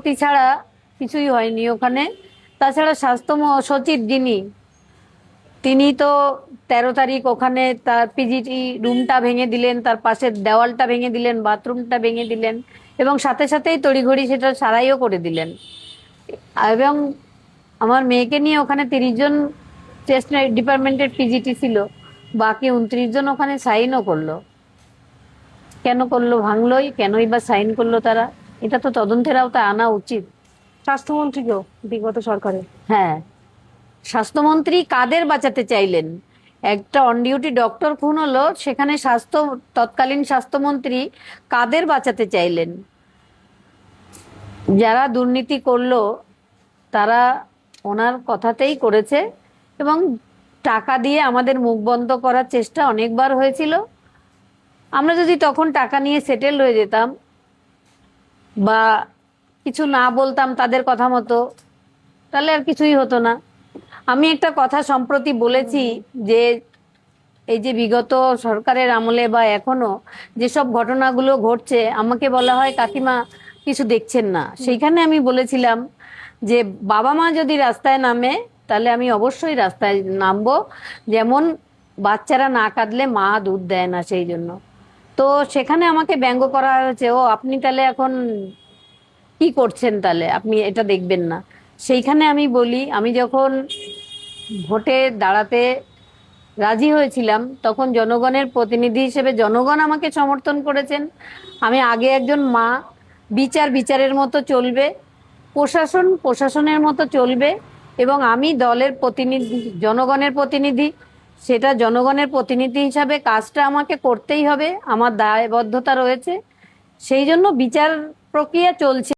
সম্মতি ছাড়া কিছুই হয়নি ওখানে। তাছাড়া স্বাস্থ্য সচিব যিনি, তিনি তো 13 তারিখ ওখানে তার পিজিটি রুমটা ভেঙে দিলেন, তার পাশের দেওয়ালটা ভেঙে দিলেন, বাথরুমটা ভেঙে দিলেন, এবং সাথে সাথেই তড়িঘড়ি সেটা সারাইও করে দিলেন। এবং আমার মেয়েকে নিয়ে ওখানে 30 জন চেস্ট ডিপার্টমেন্টের পিজিটি ছিল, বাকি 29 জন ওখানে সাইনও করলো। কেন করলো? ভাঙলোই কেনই বা সাইন করলো তারা? এটা তো তদন্তের আওতায় আনা উচিত। স্বাস্থ্যমন্ত্রীকেও বিগত সরকারে। হ্যাঁ, স্বাস্থ্যমন্ত্রী কাদের বাঁচাতে চাইলেন? একটা অন ডিউটি ডক্টর খুন হলো, সেখানে তৎকালীন স্বাস্থ্যমন্ত্রী কাদের বাঁচাতে চাইলেন? যারা দুর্নীতি করলো তারা ওনার কথাতেই করেছে, এবং টাকা দিয়ে আমাদের মুখ বন্ধ করার চেষ্টা অনেকবার হয়েছিল। আমরা যদি তখন টাকা নিয়ে সেটেল হয়ে যেতাম বা কিছু না বলতাম তাদের কথা মতো, তাহলে আর কিছুই হতো না। আমি একটা কথা সম্প্রতি বলেছি যে এই যে বিগত সরকারের আমলে বা এখনো যেসব ঘটনাগুলো ঘটছে, আমাকে বলা হয় কাকিমা কিছু দেখছেন না। সেইখানে আমি বলেছিলাম যে বাবা মা যদি রাস্তায় নামে তাহলে আমি অবশ্যই রাস্তায় নামবো। যেমন বাচ্চারা না কাঁদলে মা দুধ দেয় না, সেই জন্য। তো সেখানে আমাকে ব্যঙ্গ করা হয়েছে, ও আপনি তাহলে এখন কি করছেন, তাহলে আপনি এটা দেখবেন না। সেইখানে আমি বলি, আমি যখন ভোটে দাঁড়াতে রাজি হয়েছিলাম তখন জনগণের প্রতিনিধি হিসেবে জনগণ আমাকে সমর্থন করেছেন। আমি আগে একজন মা, বিচার বিচারের মতো চলবে, প্রশাসন প্রশাসনের মতো চলবে, এবং আমি দলের প্রতিনিধি, জনগণের প্রতিনিধি, সেটা জনগণের প্রতিনিধি হিসাবে কাজটা আমাকে করতেই হবে, আমার দায়বদ্ধতা রয়েছে। সেই জন্য বিচার প্রক্রিয়া চলছে।